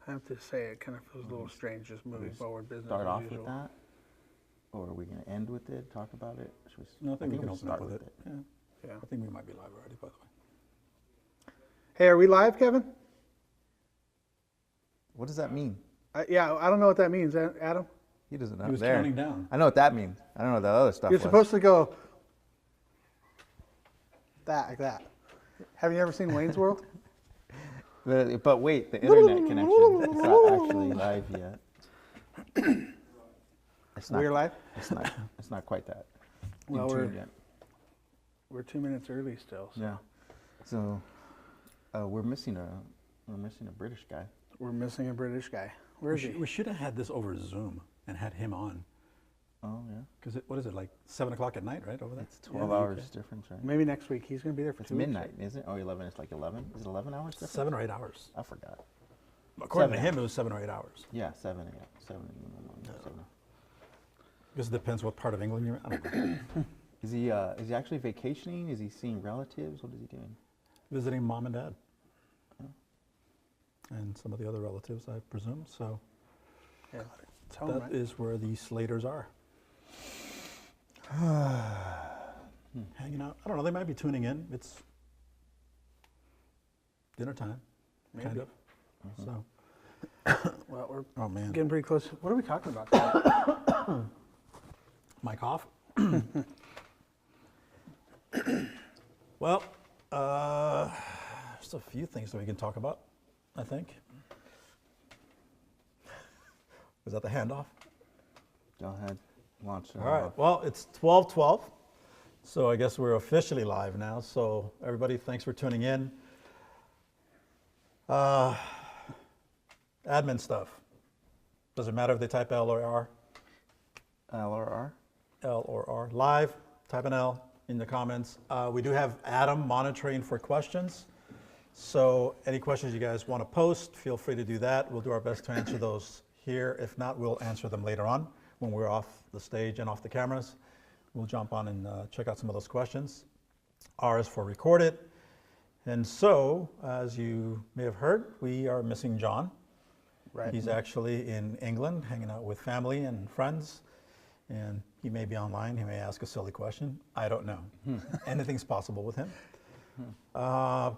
I have to say, it kind of feels a little strange just moving forward business Start as off usual. with that? Or are we going to end with it, talk about it? Should we, No, I think we can we'll open up start with it. Yeah. Yeah. I think we might be live already, by the way. Hey, are we live, Kevin? What does that mean? Yeah, I don't know what that means, Adam. He doesn't know. He was there. counting down. I know what that means. I don't know what the other stuff You're was. supposed to go that, like that. Have you ever seen Wayne's World? But wait, the internet connection. It's not actually live yet. It's not, We're live? It's not quite that. Well, in tune yet. We're 2 minutes early still. So. Yeah. So we're missing a British guy. We're missing a British guy. Where is he? We should have had this over Zoom and had him on. Oh yeah. Because what is it, like 7 o'clock at night, right, over there? It's 12 hours difference, right? Maybe next week. He's going to be there for It's 2 weeks. midnight, isn't it? Oh, 11. It's like 11. Is it 11 hours difference? 7 or 8 hours. I forgot. According to 7 him, it was 7 or 8 hours. Yeah, 7 a.m. 7 in the morning. 7. Because it depends what part of England you're in. I don't know. Is he actually vacationing? Is he seeing relatives? What is he doing? Visiting mom and dad. And some of the other relatives, I presume. So Yeah. It's home, that right? is where the Slaters are. Hanging out. I don't know, they might be tuning in. It's dinner time, kind of. So, Well, we're oh man, getting pretty close. What are we talking about? mic off. Well, there's a few things that we can talk about, I think. Was that the handoff? Go ahead. Launch it. All right. Well, it's 12:12, so I guess we're officially live now. So everybody, thanks for tuning in. Admin stuff. Does it matter if they type L or R? L or R? L or R. Live, type an L in the comments. We do have Adam monitoring for questions. So any questions you guys want to post, feel free to do that. We'll do our best to answer those here. If not, we'll answer them later on when we're off the stage and off the cameras. We'll jump on and check out some of those questions. R is for recorded. And so, as you may have heard, we are missing John. Right. He's actually in England, hanging out with family and friends. And he may be online. He may ask a silly question. I don't know. Anything's possible with him. I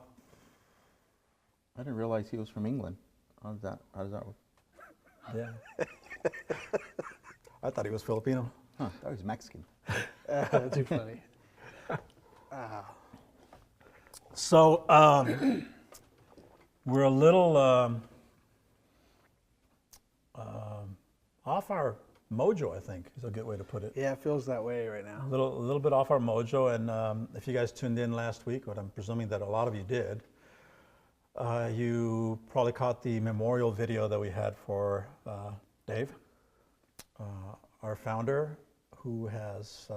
didn't realize he was from England. How does that work? Yeah. I thought he was Filipino. Huh, that was Mexican. Too funny. So we're a little off our mojo, I think is a good way to put it. Yeah, it feels that way right now. A little bit off our mojo, and if you guys tuned in last week, what I'm presuming that a lot of you did, you probably caught the memorial video that we had for Dave, our founder, who has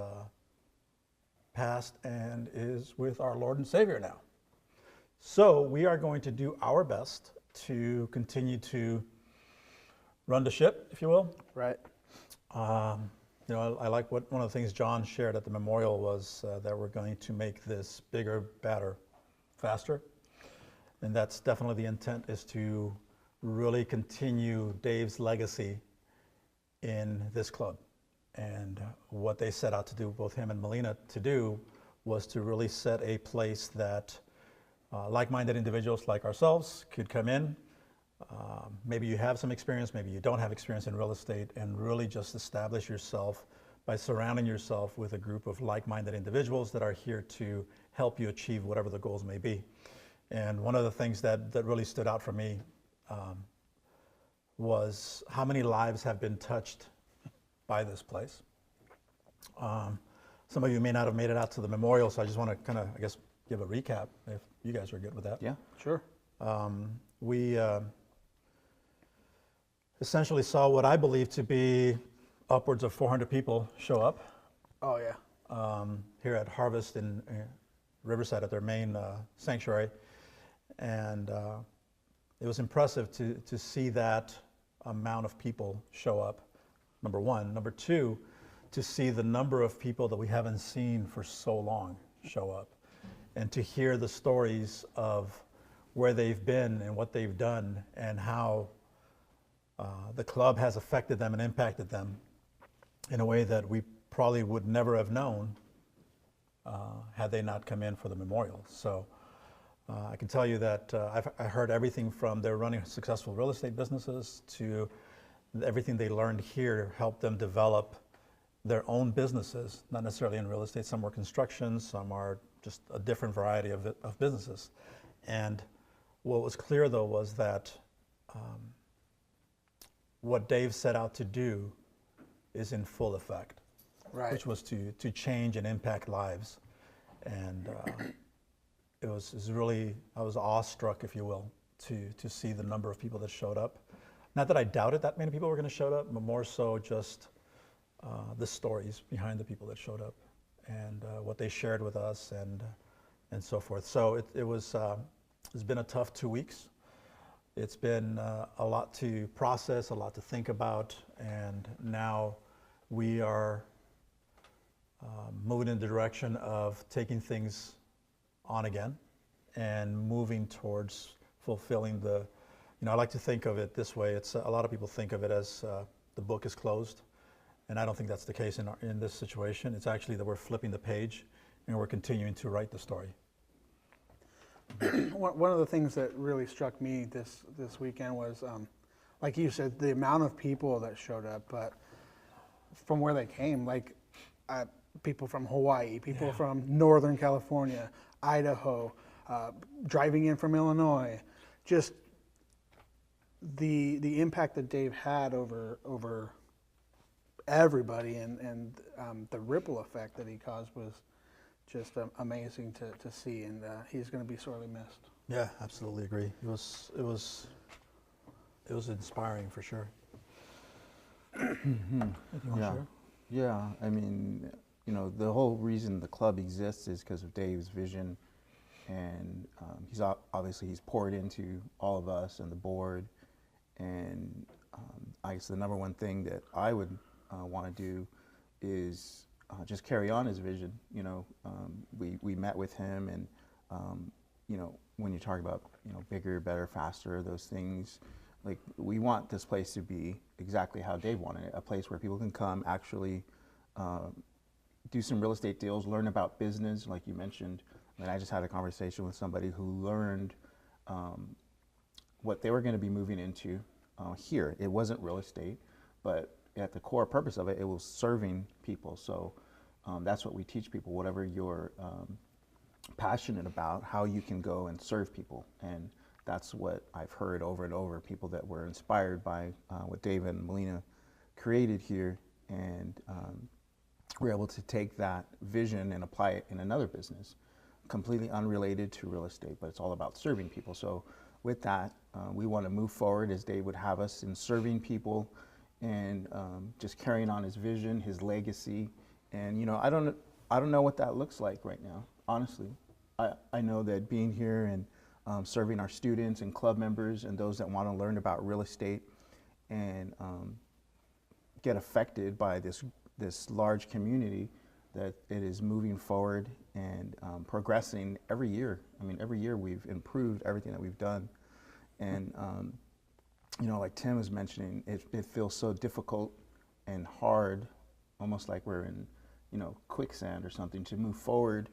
passed and is with our Lord and Savior now. So we are going to do our best to continue to run the ship, if you will. Right. I like what one of the things John shared at the memorial was that we're going to make this bigger, better, faster. And that's definitely the intent, is to really continue Dave's legacy in this club. And what they set out to do, both him and Melina, to do was to really set a place that like-minded individuals like ourselves could come in. Maybe you have some experience, maybe you don't have experience in real estate, and really just establish yourself by surrounding yourself with a group of like-minded individuals that are here to help you achieve whatever the goals may be. And one of the things that really stood out for me was how many lives have been touched by this place. Some of you may not have made it out to the memorial, so I just want to kind of, I guess, give a recap if you guys are good with that. Yeah. Sure. We essentially saw what I believe to be upwards of 400 people show up Oh, yeah. here at Harvest in Riverside at their main sanctuary. And it was impressive to see that amount of people show up, number one. Number two, to see the number of people that we haven't seen for so long show up, and to hear the stories of where they've been and what they've done, and how the club has affected them and impacted them in a way that we probably would never have known had they not come in for the memorial. So I can tell you that I heard everything from they're running successful real estate businesses to everything they learned here helped them develop their own businesses, not necessarily in real estate. Some are construction, some are just a different variety of businesses. And what was clear though was that what Dave set out to do is in full effect, Right. which was to change and impact lives. And it was really, I was awestruck, if you will, to see the number of people that showed up. Not that I doubted that many people were going to show up, but more so just the stories behind the people that showed up and what they shared with us and so forth. So it's been a tough 2 weeks. It's been a lot to process, a lot to think about, and now we are moving in the direction of taking things on again and moving towards fulfilling I like to think of it this way. It's a lot of people think of it as the book is closed, and I don't think that's the case in this situation. It's actually that we're flipping the page and we're continuing to write the story. One of the things that really struck me this weekend was, like you said, the amount of people that showed up, but from where they came, like people from Hawaii, people from Northern California, Idaho, driving in from Illinois, just the impact that Dave had over everybody and the ripple effect that he caused was just amazing to see, and he's going to be sorely missed. Yeah, absolutely agree. It was inspiring for sure. Yeah. Share? Yeah, I mean, the whole reason the club exists is because of Dave's vision, and he's poured into all of us and the board, and I guess the number one thing that I would want to do is just carry on his vision. We met with him, and when you talk about bigger, better, faster, those things, like we want this place to be exactly how Dave wanted it, a place where people can come actually do some real estate deals, learn about business, like you mentioned. And I just had a conversation with somebody who learned what they were going to be moving into here. It wasn't real estate, but at the core purpose of it, it was serving people. So that's what we teach people, whatever you're passionate about, how you can go and serve people. And that's what I've heard over and over, people that were inspired by what Dave and Melina created here, and we're able to take that vision and apply it in another business, completely unrelated to real estate, but it's all about serving people. So with that, we want to move forward as Dave would have us in serving people and just carrying on his vision, his legacy. And I don't know what that looks like right now, honestly. I know that being here and serving our students and club members and those that want to learn about real estate and get affected by this large community, that it is moving forward and progressing every year. I mean, every year we've improved everything that we've done. And, like Tim was mentioning, it feels so difficult and hard, almost like we're in, quicksand or something, to move forward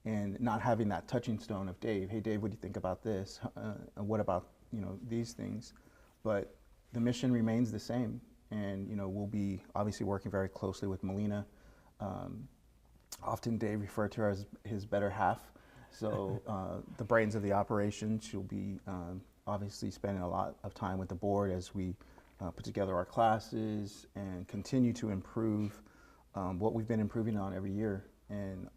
and not having that touching stone of Dave. Hey, Dave, what do you think about this? And what about, these things? But the mission remains the same. And, we'll be obviously working very closely with Melina. Often Dave referred to her as his better half. So the brains of the operation. She'll be obviously spending a lot of time with the board as we put together our classes and continue to improve what we've been improving on every year. And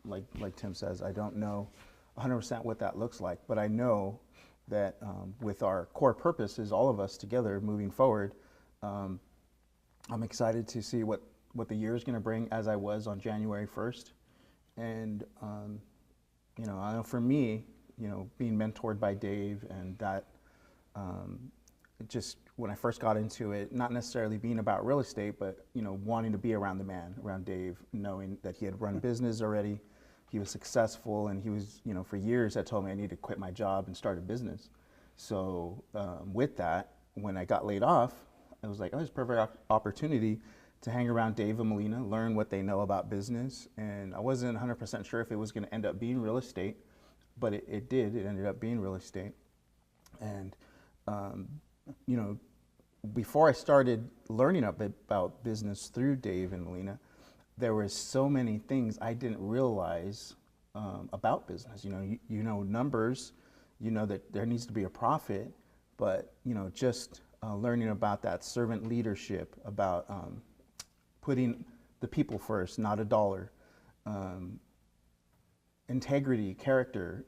like Tim says, I don't know 100% what that looks like, but I know that with our core purpose is all of us together moving forward. I'm excited to see what the year is going to bring, as I was on January 1st. And, I know for me, being mentored by Dave, and that just when I first got into it, not necessarily being about real estate, but, wanting to be around the man, around Dave, knowing that he had run business already, he was successful, and he was, for years had told me I need to quit my job and start a business. So with that, when I got laid off, I was like, oh, it's a perfect opportunity to hang around Dave and Melina, learn what they know about business. And I wasn't 100% sure if it was going to end up being real estate, but it did. It ended up being real estate. And, you know, before I started learning about business through Dave and Melina, there were so many things I didn't realize about business. You know numbers, you know that there needs to be a profit, but you know, just learning about that servant leadership, about putting the people first, not a dollar, integrity, character,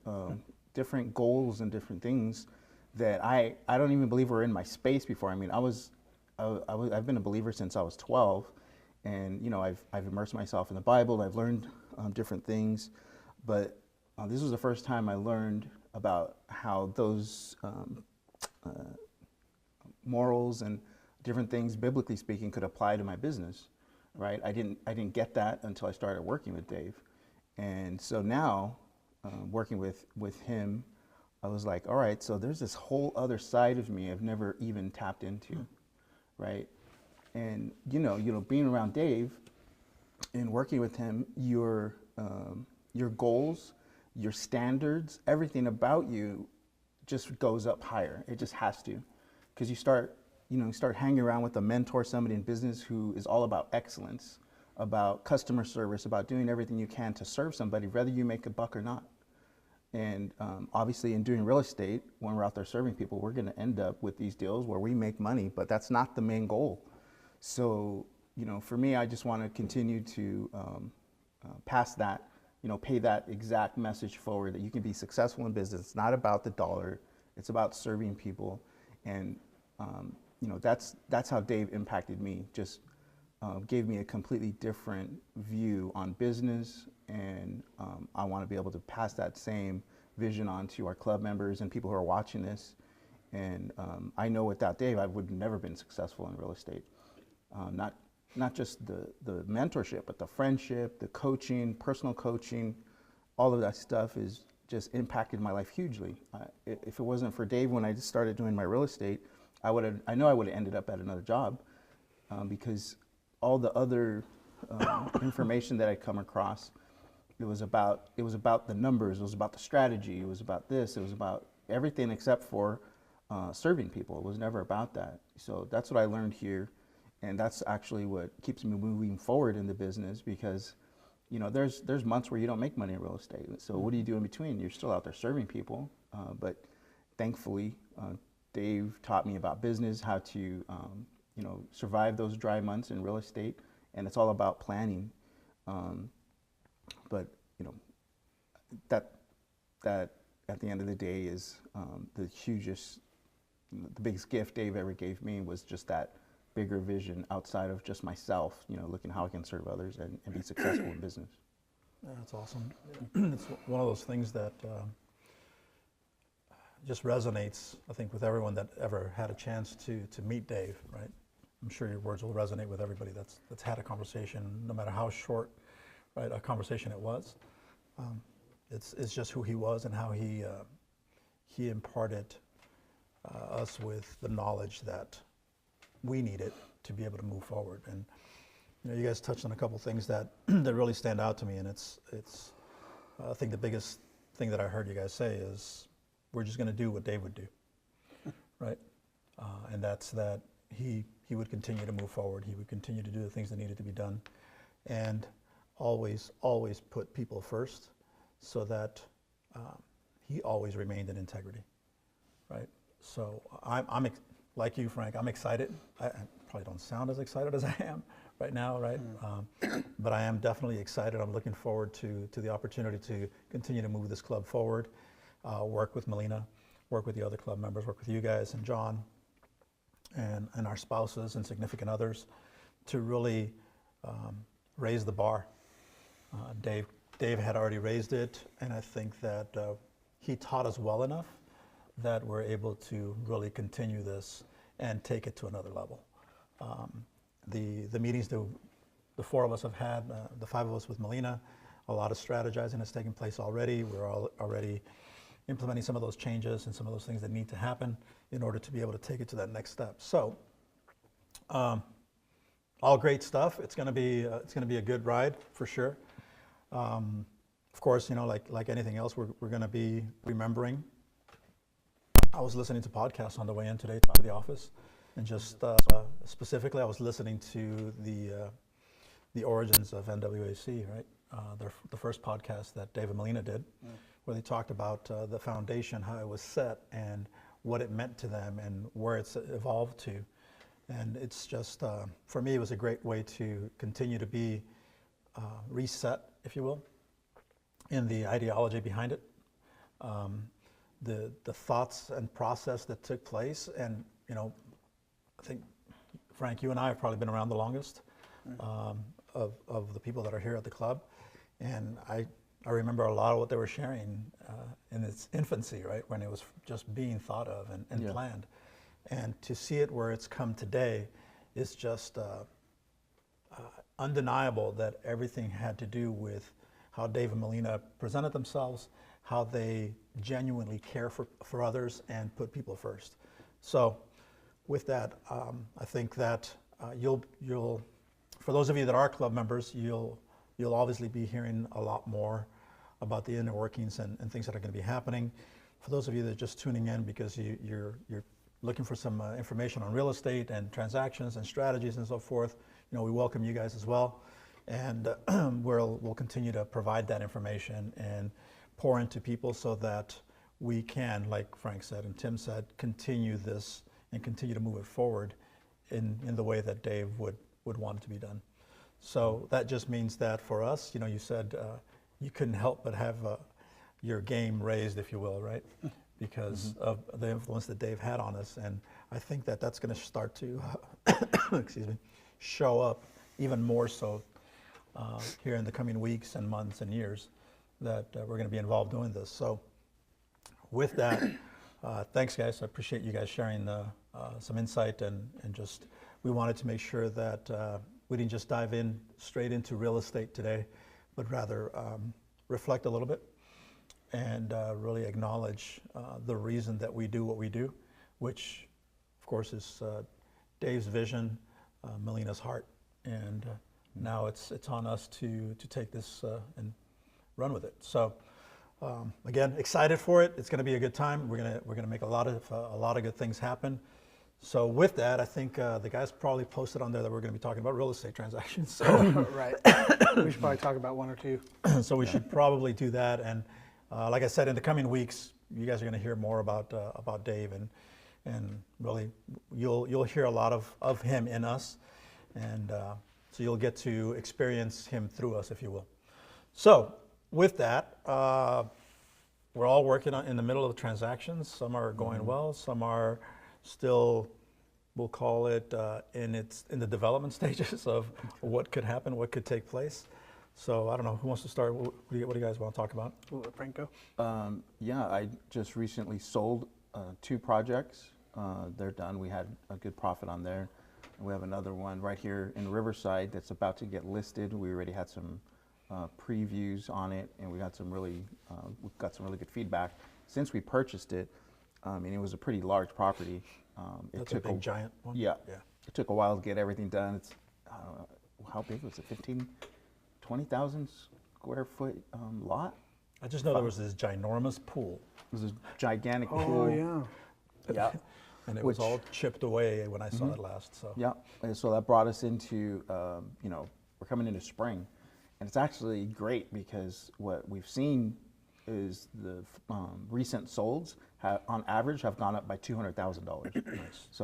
different goals and different things that I don't even believe were in my space before. I mean, I've been a believer since I was 12, and you know, I've immersed myself in the Bible. I've learned different things, but this was the first time I learned about how those morals and different things, biblically speaking, could apply to my business. Right? I didn't get that until I started working with Dave, and so now working with him, I was like, all right, so there's this whole other side of me I've never even tapped into, right? And you know, being around Dave and working with him, your goals, your standards, everything about you just goes up higher. It just has to, because you start hanging around with a mentor, somebody in business who is all about excellence, about customer service, about doing everything you can to serve somebody, whether you make a buck or not. And obviously in doing real estate, when we're out there serving people, we're going to end up with these deals where we make money, but that's not the main goal. So, you know, for me, I just want to continue to pass that, you know, pay that exact message forward, that you can be successful in business. It's not about the dollar. It's about serving people. And, you know, that's how Dave impacted me, just gave me a completely different view on business. And I want to be able to pass that same vision on to our club members and people who are watching this. And I know without Dave, I would have never been successful in real estate. Not just the mentorship, but the friendship, the coaching, personal coaching, all of that stuff is just impacted my life hugely. If it wasn't for Dave when I just started doing my real estate, I know I would have ended up at another job, because all the other information that I come across, it was about the numbers, it was about the strategy, it was about this, it was about everything except for serving people. It was never about that. So that's what I learned here. And that's actually what keeps me moving forward in the business, because, you know, there's months where you don't make money in real estate. So what do you do in between? You're still out there serving people. But thankfully, Dave taught me about business, how to, you know, survive those dry months in real estate. And it's all about planning. But, you know, that at the end of the day is the hugest, the biggest gift Dave ever gave me was just that bigger vision outside of just myself, you know, looking how I can serve others and be successful in business. Yeah, that's awesome. It's one of those things that just resonates, I think, with everyone that ever had a chance to meet Dave, right? I'm sure your words will resonate with everybody that's had a conversation, no matter how short, right, a conversation it was. It's just who he was and how he imparted us with the knowledge that we needed to be able to move forward. And you know, you guys touched on a couple things that that really stand out to me, and it's I think the biggest thing that I heard you guys say is we're just going to do what Dave would do, right? And that's that he would continue to move forward. He would continue to do the things that needed to be done, and always put people first, so that he always remained in integrity, right? So I'm like you, Frank, I'm excited. I probably don't sound as excited as I am right now, right? But I am definitely excited. I'm looking forward to the opportunity to continue to move this club forward, work with Melina, work with the other club members, work with you guys and John and our spouses and significant others to really raise the bar. Dave had already raised it, and I think that he taught us well enough that we're able to really continue this and take it to another level. The meetings that the four of us have had, the five of us with Melina, a lot of strategizing has taken place already. We're already implementing some of those changes and some of those things that need to happen in order to be able to take it to that next step. So, all great stuff. It's going to be a good ride for sure. Of course, like anything else, we're going to be remembering. I was listening to podcasts on the way in today to the office, and just specifically, I was listening to the origins of NWAC, right? The first podcast that Dave and Melina did, where they talked about the foundation, how it was set, and what it meant to them, and where it's evolved to. And it's just, for me, it was a great way to continue to be reset, if you will, in the ideology behind it, the thoughts and process that took place. And, I think, Frank, you and I have probably been around the longest of the people that are here at the club. And I remember a lot of what they were sharing in its infancy, right, when it was just being thought of and planned. And to see it where it's come today is just undeniable that everything had to do with how Dave and Melina presented themselves, how they genuinely care for others and put people first. So with that, I think that you'll, for those of you that are club members, you'll obviously be hearing a lot more about the inner workings and things that are going to be happening. For those of you that are just tuning in because you're looking for some information on real estate and transactions and strategies and so forth, we welcome you guys as well. And we'll continue to provide that information and pour into people so that we can, like Frank said and Tim said, continue this and continue to move it forward in the way that Dave would want it to be done. So that just means that for us, you said you couldn't help but have your game raised, if you will, right? Because of the influence that Dave had on us. And I think that that's going to start to, excuse me, show up even more so here in the coming weeks and months and years that we're going to be involved doing this. So with that, thanks guys. I appreciate you guys sharing some insight and just, we wanted to make sure that we didn't just dive in straight into real estate today, but rather reflect a little bit and really acknowledge the reason that we do what we do, which of course is Dave's vision, Melina's heart, and now it's on us to take this and run with it. So again, excited for it. It's going to be a good time. We're gonna make a lot of good things happen. So with that, I think the guys probably posted on there that we're going to be talking about real estate transactions. So Right. We should probably talk about one or two. so we should probably do that. And like I said, in the coming weeks, you guys are going to hear more about Dave, and really you'll hear a lot of him in us, and so you'll get to experience him through us, if you will. So with that, we're all working in the middle of transactions. Some are going well, some are still, we'll call it in the development stages of what could happen, what could take place. So I don't know, who wants to start? What do you guys want to talk about? Franco? Yeah, I just recently sold 2 projects. They're done. We had a good profit on there. And we have another one right here in Riverside that's about to get listed. We already had some previews on it, and we got some really good feedback since we purchased it. And it was a pretty large property. That's a big giant one? Yeah. It took a while to get everything done. It's, how big was it? 20,000 square foot lot? I just know there was this ginormous pool. It was a gigantic Oh, pool. yeah. Yeah. And it was all chipped away when I saw it last. So Yeah. And so that brought us into, we're coming into spring. And it's actually great because what we've seen is the recent solds on average have gone up by $200,000. So